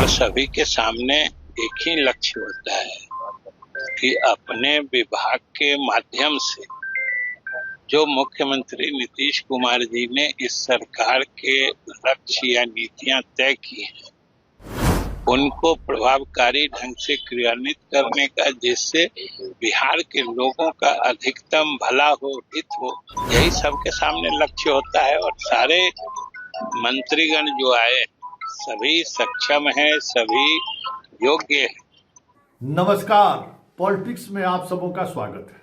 सभी के सामने एक ही लक्ष्य होता है कि अपने विभाग के माध्यम से जो मुख्यमंत्री नीतीश कुमार जी ने इस सरकार के लक्ष्य या नीतियां तय की हैं, उनको प्रभावकारी ढंग से क्रियान्वित करने का, जिससे बिहार के लोगों का अधिकतम भला हो, हित हो, यही सबके सामने लक्ष्य होता है। और सारे मंत्रीगण जो आए सभी सक्षम हैं, सभी योग्य हैं। नमस्कार, पॉलिटिक्स में आप सबों का स्वागत है।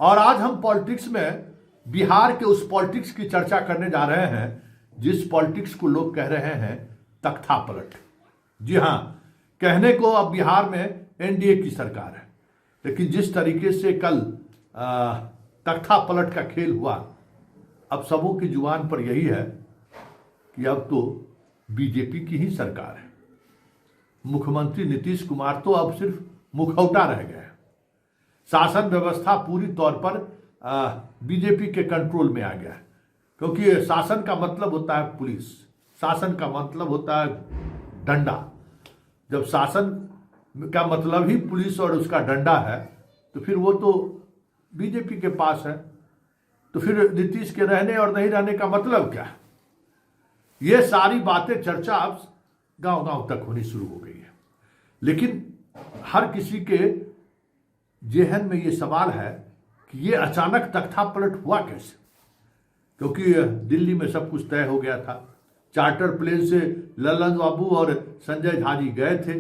और आज हम पॉलिटिक्स में बिहार के उस पॉलिटिक्स की चर्चा करने जा रहे हैं जिस पॉलिटिक्स को लोग कह रहे हैं तख्ता पलट। जी हाँ, कहने को अब बिहार में एनडीए की सरकार है, लेकिन जिस तरीके से कल तख्ता पलट का खेल हुआ, अब सबों की जुबान पर यही है कि अब तो बीजेपी की ही सरकार है। मुख्यमंत्री नीतीश कुमार तो अब सिर्फ मुखौटा रह गए हैं। शासन व्यवस्था पूरी तौर पर बीजेपी के कंट्रोल में आ गया है, क्योंकि शासन का मतलब होता है पुलिस, शासन का मतलब होता है डंडा। जब शासन का मतलब ही पुलिस और उसका डंडा है तो फिर वो तो बीजेपी के पास है। तो फिर नीतीश के रहने और नहीं रहने का मतलब क्या है? ये सारी बातें, चर्चा अब गांव गांव तक होनी शुरू हो गई है। लेकिन हर किसी के जेहन में ये सवाल है कि ये अचानक तख्ता पलट हुआ कैसे, क्योंकि दिल्ली में सब कुछ तय हो गया था। चार्टर प्लेन से ललन बाबू और संजय झा जी गए थे,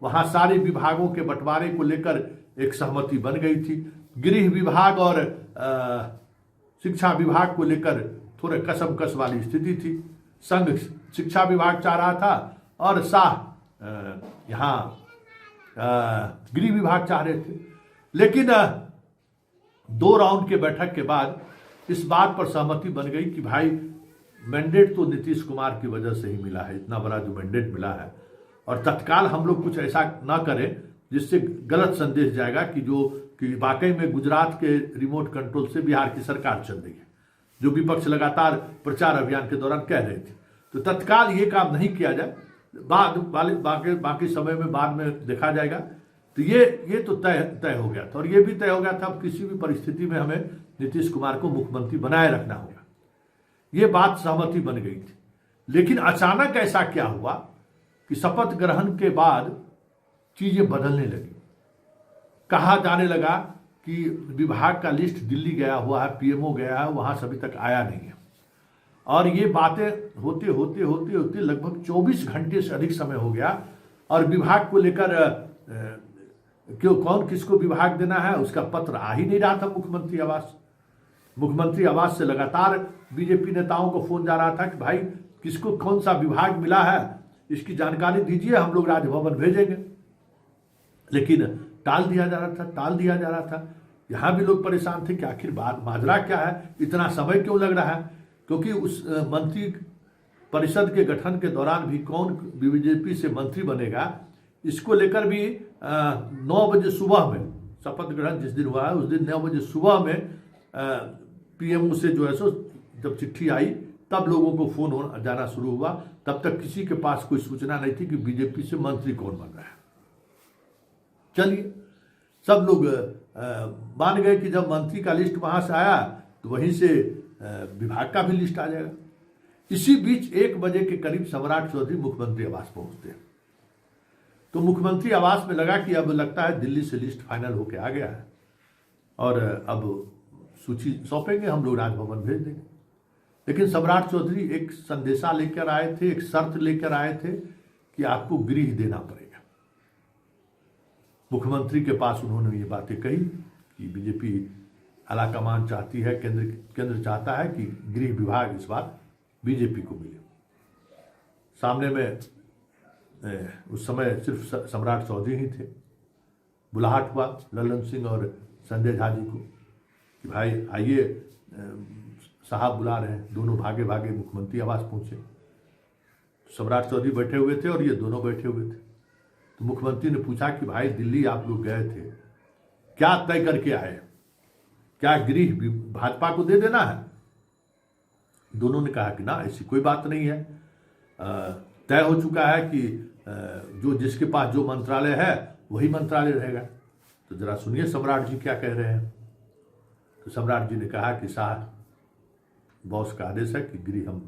वहां सारे विभागों के बंटवारे को लेकर एक सहमति बन गई थी। गृह विभाग और शिक्षा विभाग को लेकर थोड़े कसमकस वाली स्थिति थी। संघ शिक्षा विभाग चाह रहा था और शाह यहाँ गृह विभाग चाह रहे थे। लेकिन 2 राउंड के बैठक के बाद इस बात पर सहमति बन गई कि भाई मैंडेट तो नीतीश कुमार की वजह से ही मिला है, इतना बड़ा जो मैंडेट मिला है, और तत्काल हम लोग कुछ ऐसा ना करें जिससे गलत संदेश जाएगा कि वाकई में गुजरात के रिमोट कंट्रोल से बिहार की सरकार चल रही है, जो विपक्ष लगातार प्रचार अभियान के दौरान कह रहे थे। तो तत्काल ये काम नहीं किया जाए, बाकी समय में बाद में देखा जाएगा। तो ये तो तय हो गया था, और ये भी तय हो गया था अब किसी भी परिस्थिति में हमें नीतीश कुमार को मुख्यमंत्री बनाए रखना होगा। ये बात सहमति बन गई थी। लेकिन अचानक ऐसा क्या हुआ कि शपथ ग्रहण के बाद चीजें बदलने लगी। कहा जाने लगा कि विभाग का लिस्ट दिल्ली गया हुआ है, पीएमओ गया है, वहां से अभी तक आया नहीं है। और ये बातें होते होते लगभग 24 घंटे से अधिक समय हो गया, और विभाग को लेकर कौन किसको विभाग देना है उसका पत्र आ ही नहीं रहा था मुख्यमंत्री आवास से लगातार बीजेपी नेताओं को फोन जा रहा था कि भाई किसको कौन सा विभाग मिला है, इसकी जानकारी दीजिए, हम लोग राजभवन भेजेंगे। लेकिन टाल दिया जा रहा था। यहाँ भी लोग परेशान थे कि आखिर माजरा क्या है, इतना समय क्यों लग रहा है, क्योंकि उस मंत्री परिषद के गठन के दौरान भी कौन बीजेपी से मंत्री बनेगा, इसको लेकर भी 9 बजे सुबह में, शपथ ग्रहण जिस दिन हुआ है उस दिन 9 बजे सुबह में पीएमओ से जो है सो जब चिट्ठी आई तब लोगों को फोन जाना शुरू हुआ। तब तक किसी के पास कोई सूचना नहीं थी कि बीजेपी से मंत्री कौन बन रहा है। चलिए, सब लोग मान गए कि जब मंत्री का लिस्ट वहां से आया तो वहीं से विभाग का भी लिस्ट आ जाएगा। इसी बीच 1 बजे के करीब सम्राट चौधरी मुख्यमंत्री आवास पहुंचते हैं। तो मुख्यमंत्री आवास में लगा कि अब लगता है दिल्ली से लिस्ट फाइनल होके आ गया है और अब सूची सौंपेंगे, हम लोग राजभवन भेज देंगे। लेकिन सम्राट चौधरी एक संदेशा लेकर आए थे, एक शर्त लेकर आए थे कि आपको गृह देना पड़ेगा। मुख्यमंत्री के पास उन्होंने ये बातें कही कि बीजेपी आलाकमान चाहती है, केंद्र चाहता है कि गृह विभाग इस बार बीजेपी को मिले। सामने में उस समय सिर्फ सम्राट चौधरी ही थे। बुलाहट हुआ ललन सिंह और संजय झा जी को कि भाई आइए, साहब बुला रहे हैं। दोनों भागे भागे मुख्यमंत्री आवास पहुंचे। सम्राट चौधरी बैठे हुए थे और ये दोनों बैठे हुए थे। तो मुख्यमंत्री ने पूछा कि भाई दिल्ली आप लोग गए थे, क्या तय करके आए, क्या गृह भाजपा को दे देना है? दोनों ने कहा कि ना, ऐसी कोई बात नहीं है, तय हो चुका है कि जो जिसके पास जो मंत्रालय है वही मंत्रालय रहेगा। तो जरा सुनिए सम्राट जी क्या कह रहे हैं। तो सम्राट जी ने कहा कि साहब बॉस का आदेश है कि गृह हम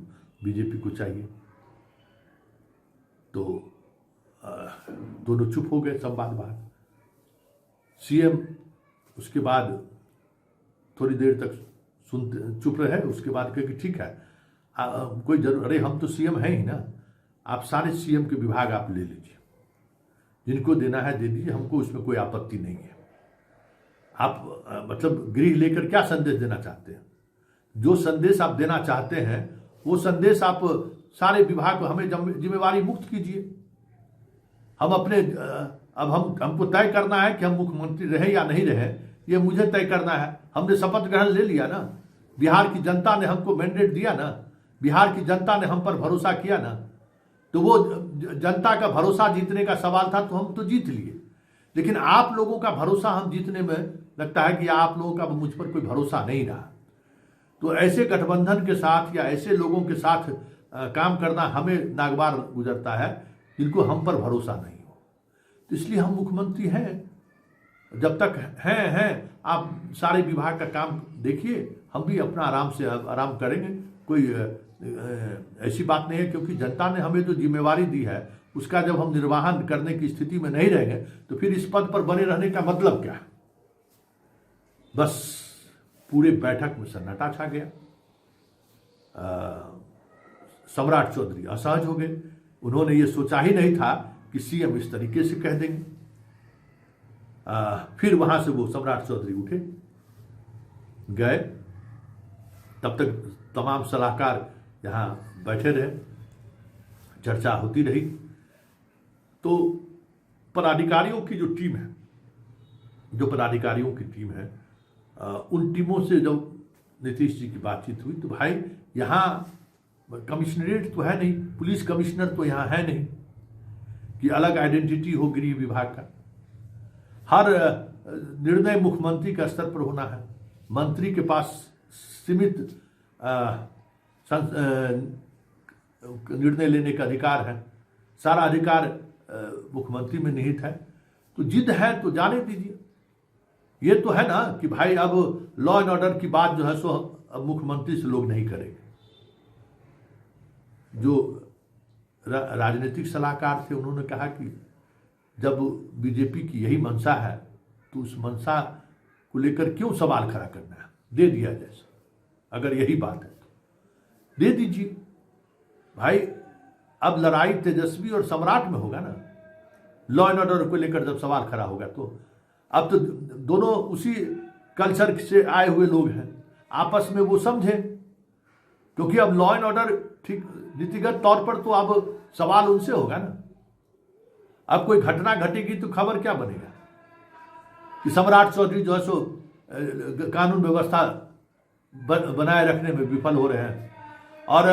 बीजेपी को चाहिए। तो दोनों चुप हो गए, संवाद बाद। सीएम उसके बाद थोड़ी देर तक सुनते चुप रहे, उसके बाद कहे कि ठीक है कोई जरूर, अरे हम तो सीएम हैं ही ना, आप सारे सीएम के विभाग आप ले लीजिए, जिनको देना है दे दीजिए, हमको उसमें कोई आपत्ति नहीं है। आप मतलब गृह लेकर क्या संदेश देना चाहते हैं? जो संदेश आप देना चाहते हैं वो संदेश आप सारे विभाग को हमें जिम्मेवारी मुक्त कीजिए। हम अपने अब हमको तय करना है कि हम मुख्यमंत्री रहे या नहीं रहे, ये मुझे तय करना है। हमने शपथ ग्रहण ले लिया ना, बिहार की जनता ने हमको मैंडेट दिया ना, बिहार की जनता ने हम पर भरोसा किया ना, तो वो जनता का भरोसा जीतने का सवाल था, तो हम तो जीत लिए। लेकिन आप लोगों का भरोसा हम जीतने में लगता है कि आप लोगों का मुझ पर कोई भरोसा नहीं रहा। तो ऐसे गठबंधन के साथ या ऐसे लोगों के साथ काम करना हमें नागवार गुजरता है जिनको हम पर भरोसा नहीं हो। तो इसलिए हम मुख्यमंत्री हैं, जब तक हैं आप सारे विभाग का काम देखिए, हम भी अपना आराम करेंगे। कोई ऐसी बात नहीं है, क्योंकि जनता ने हमें जो जिम्मेवारी दी है उसका जब हम निर्वहन करने की स्थिति में नहीं रहेंगे तो फिर इस पद पर बने रहने का मतलब क्या है? बस पूरे बैठक में सन्नाटा छा गया। सम्राट चौधरी असहज हो गए। उन्होंने ये सोचा ही नहीं था कि सीएम इस तरीके से कह देंगे। फिर वहां से वो सम्राट चौधरी उठे गए। तब तक तमाम सलाहकार यहाँ बैठे रहे, चर्चा होती रही। तो पदाधिकारियों की जो टीम है, जो पदाधिकारियों की टीम है, उन टीमों से जब नीतीश जी की बातचीत हुई तो भाई यहाँ कमिश्नरेट तो है नहीं, पुलिस कमिश्नर तो यहाँ है नहीं कि अलग आइडेंटिटी हो गृह विभाग का। हर निर्णय मुख्यमंत्री के स्तर पर होना है। मंत्री के पास सीमित निर्णय लेने का अधिकार है, सारा अधिकार मुख्यमंत्री में निहित है। तो जिद है तो जाने दीजिए। ये तो है ना कि भाई अब लॉ एंड ऑर्डर की बात जो है सो अब मुख्यमंत्री से लोग नहीं करेंगे। जो राजनीतिक सलाहकार थे उन्होंने कहा कि जब बीजेपी की यही मंशा है तो उस मंशा को लेकर क्यों सवाल खड़ा करना है, दे दिया जाए। अगर यही बात है तो दे दीजिए भाई। अब लड़ाई तेजस्वी और सम्राट में होगा ना, लॉ एंड ऑर्डर को लेकर जब सवाल खड़ा होगा तो अब तो दोनों उसी कल्चर से आए हुए लोग हैं, आपस में वो समझे। क्योंकि अब लॉ एंड ऑर्डर ठीक नीतिगत तौर पर तो अब सवाल उनसे होगा ना। अब कोई घटना घटेगी तो खबर क्या बनेगा कि सम्राट चौधरी जो है सो कानून व्यवस्था बनाए रखने में विफल हो रहे हैं। और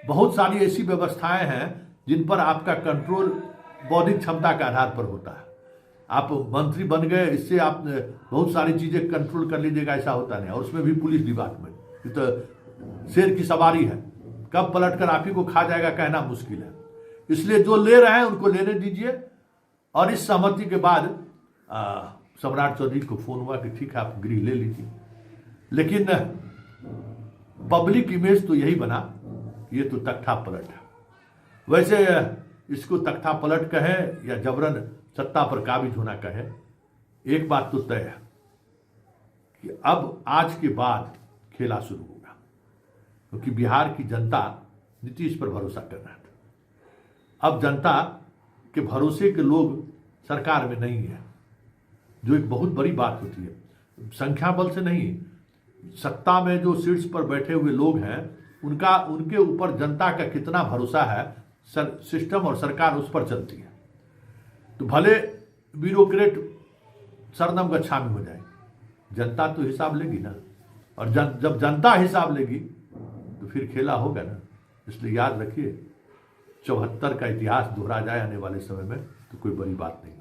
बहुत सारी ऐसी व्यवस्थाएं हैं जिन पर आपका कंट्रोल बौद्धिक क्षमता के आधार पर होता है। आप मंत्री बन गए, इससे आप बहुत सारी चीजें कंट्रोल कर लीजिएगा, ऐसा होता नहीं। और उसमें भी पुलिस विभाग में तो शेर की सवारी है, कब पलटकर आप ही को खा जाएगा कहना मुश्किल है। इसलिए जो ले रहे हैं उनको लेने दीजिए। और इस सहमति के बाद सम्राट चौधरी को फोन हुआ कि ठीक है आप गृह ले लीजिए। लेकिन पब्लिक इमेज तो यही बना, ये तो तख्ता पलट है। वैसे इसको तख्ता पलट कहे या जबरन सत्ता पर काबिज होना कहे, एक बात तो तय है कि अब आज के बाद खेला शुरू होगा। क्योंकि बिहार की जनता नीतीश पर भरोसा कर रहा था। अब जनता के भरोसे के लोग सरकार में नहीं है, जो एक बहुत बड़ी बात होती है। संख्या बल से नहीं, सत्ता में जो शीर्ष पर बैठे हुए लोग हैं उनके ऊपर जनता का कितना भरोसा है, सिस्टम और सरकार उस पर चलती है। तो भले ब्यूरोक्रेट सरदम गच्छामी हो जाए, जनता तो हिसाब लेगी ना। और जब जनता हिसाब लेगी तो फिर खेला होगा ना। इसलिए याद रखिए, 74 का इतिहास दोहरा जाए आने वाले समय में तो कोई बड़ी बात नहीं।